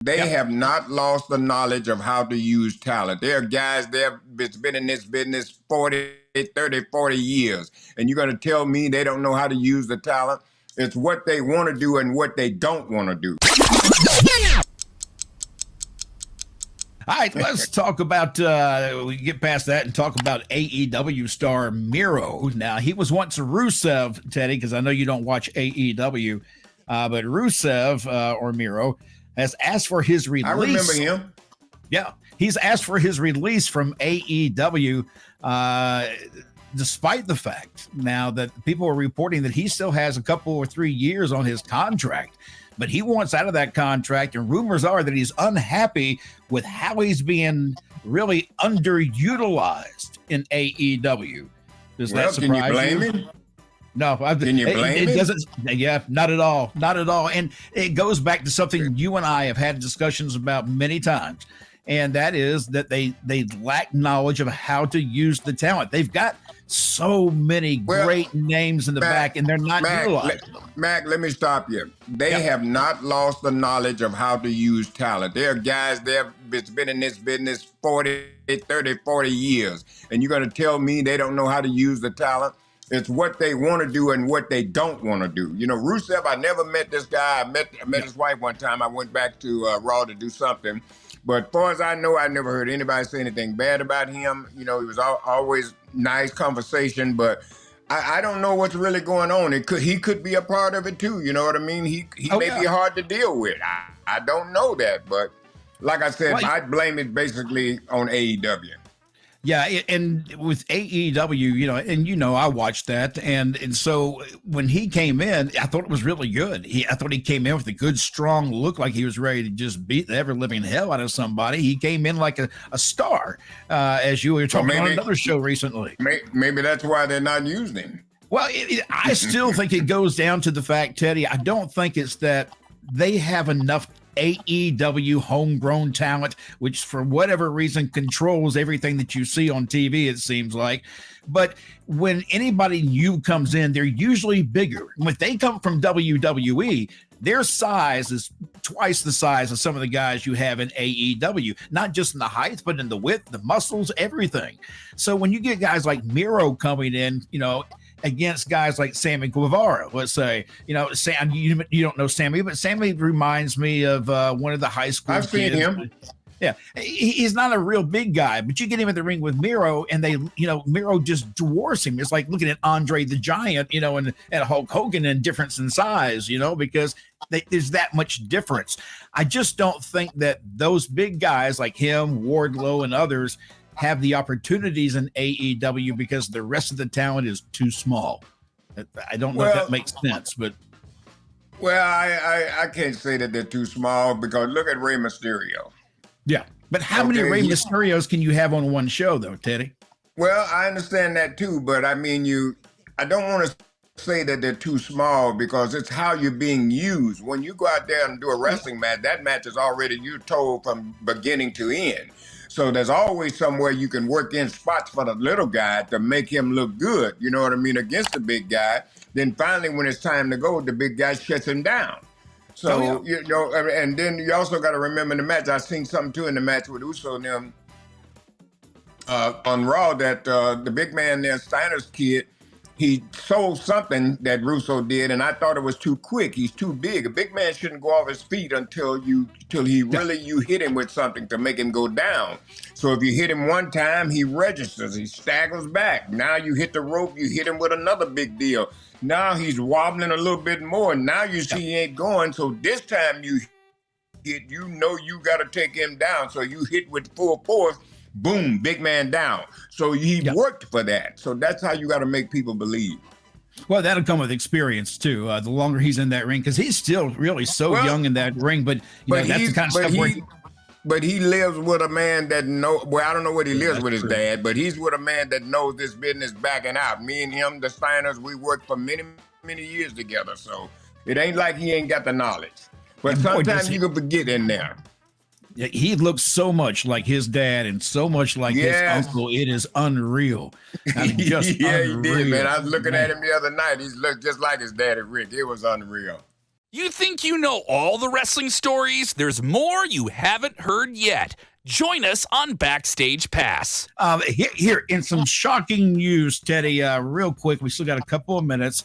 They have not lost the knowledge of how to use talent. There are guys that's been in this business 40, 30, 40 years. And you're going to tell me they don't know how to use the talent? It's what they want to do and what they don't want to do. All right, let's talk about, we can get past that and talk about AEW star Miro. Now, he was once a Rusev, Teddy, because I know you don't watch AEW, but Rusev, or Miro, has asked for his release. I remember him. Yeah, he's asked for his release from AEW, despite the fact now that people are reporting that he still has a couple or 3 years on his contract. But he wants out of that contract, and rumors are that he's unhappy with how he's being really underutilized in AEW. Does that surprise you? Can you blame him? No, can you blame it doesn't. Yeah, not at all, not at all. And it goes back to something you and I have had discussions about many times, and that is that they lack knowledge of how to use the talent. They've got so many great names in the back, and they're not utilized. Mac, let me stop you. They have not lost the knowledge of how to use talent. There are guys that's been in this business 40, 30, 40 years, and you're going to tell me they don't know how to use the talent? It's what they want to do and what they don't want to do. You know, Rusev, I never met this guy. I met his wife one time. I went back to Raw to do something. But as far as I know, I never heard anybody say anything bad about him. You know, he was always nice conversation, but I don't know what's really going on. He could be a part of it too. You know what I mean? He may be hard to deal with. I don't know that, but like I said, I'd blame it basically on AEW. Yeah, and with AEW, I watched that, and so when he came in, I thought it was really good. I thought he came in with a good, strong look, like he was ready to just beat the ever-living hell out of somebody. He came in like a star, as you were talking on another show recently. Maybe that's why they're not using him. Well, I still think it goes down to the fact, Teddy, I don't think it's that they have enough AEW homegrown talent, which for whatever reason controls everything that you see on TV, it seems like. But when anybody new comes in, they're usually bigger. When they come from WWE, their size is twice the size of some of the guys you have in AEW, not just in the height, but in the width, the muscles, everything. So when you get guys like Miro coming in, against guys like Sammy Guevara, let's say, Sam, you don't know Sammy, but Sammy reminds me of one of the high school I've kids. seen him. Yeah, he's not a real big guy, but you get him in the ring with Miro, and Miro just dwarfs him. It's like looking at Andre the Giant, and Hulk Hogan in difference in size, because there's that much difference. I just don't think that those big guys like him, Wardlow, and others have the opportunities in AEW because the rest of the talent is too small. I don't know if that makes sense, but. Well, I can't say that they're too small because look at Rey Mysterio. Yeah, but how many Rey Mysterios can you have on one show, though, Teddy? Well, I understand that too, but I mean, I don't want to say that they're too small because it's how you're being used. When you go out there and do a wrestling match, that match is already, you're told from beginning to end. So there's always somewhere you can work in spots for the little guy to make him look good, you know what I mean, against the big guy. Then finally, when it's time to go, the big guy shuts him down. So, and then you also got to remember the match. I seen something too in the match with Uso and them on Raw that the big man there, Steiner's kid, he sold something that Russo did, and I thought it was too quick. He's too big. A big man shouldn't go off his feet until you hit him with something to make him go down. So if you hit him one time, he registers, he staggers back. Now you hit the rope, you hit him with another big deal. Now he's wobbling a little bit more. Now you see he ain't going. So this time you hit, you got to take him down. So you hit with full force. Boom, big man down. So he worked for that. So that's how you got to make people believe. Well, that'll come with experience too. The longer he's in that ring, because he's still really so young in that ring. But that's the kind of stuff. But he lives with a man that I don't know what he lives with his dad, but he's with a man that knows this business backing out. Me and him, the Steiners, we worked for many, many years together. So it ain't like he ain't got the knowledge. But sometimes you can forget in there. He looks so much like his dad and so much like his uncle. It is unreal. I mean, just unreal. He did, man. I was looking at him the other night. He looked just like his daddy, Rick. It was unreal. You think you know all the wrestling stories? There's more you haven't heard yet. Join us on Backstage Pass. Here, in some shocking news, Teddy, real quick, we still got a couple of minutes.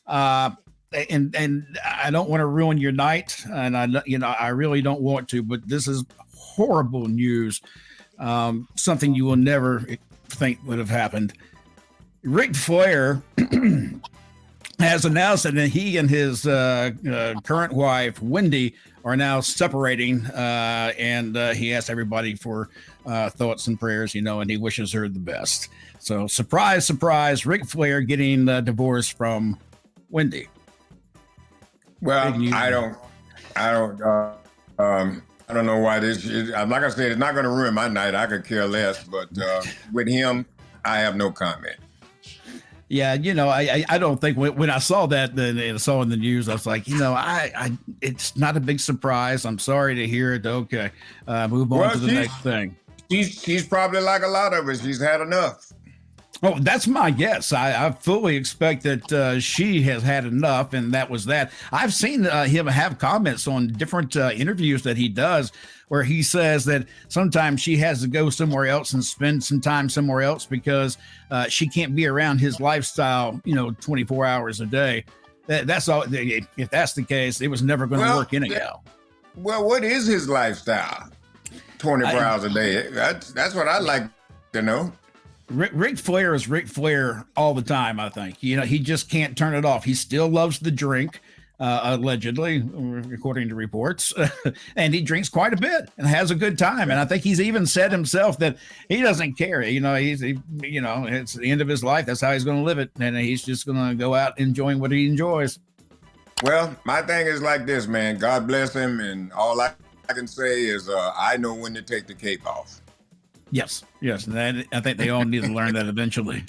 And I don't want to ruin your night, and I really don't want to, but this is horrible news. Something you will never think would have happened. Ric Flair has announced that he and his current wife, Wendy, are now separating, and he asked everybody for thoughts and prayers, and he wishes her the best. So, surprise, surprise, Ric Flair getting divorced from Wendy. Well, I don't know why this. Like I said, it's not going to ruin my night. I could care less. But with him, I have no comment. Yeah, I don't think when I saw that and I saw in the news, I was like, it's not a big surprise. I'm sorry to hear it. Okay, move on to the next thing. She's probably like a lot of us. She's had enough. Oh, that's my guess. I fully expect that she has had enough, and that was that. I've seen him have comments on different interviews that he does where he says that sometimes she has to go somewhere else and spend some time somewhere else because she can't be around his lifestyle, 24 hours a day. That's all. If that's the case, it was never going to work anyhow. Well, what is his lifestyle? 24 hours a day. That's what I'd like to know. Ric Flair is Ric Flair all the time, I think. He just can't turn it off. He still loves the drink, allegedly, according to reports. And he drinks quite a bit and has a good time. And I think he's even said himself that he doesn't care. It's the end of his life. That's how he's going to live it. And he's just going to go out enjoying what he enjoys. Well, my thing is like this, man. God bless him. And all I can say is I know when to take the cape off. Yes. And I think they all need to learn that eventually.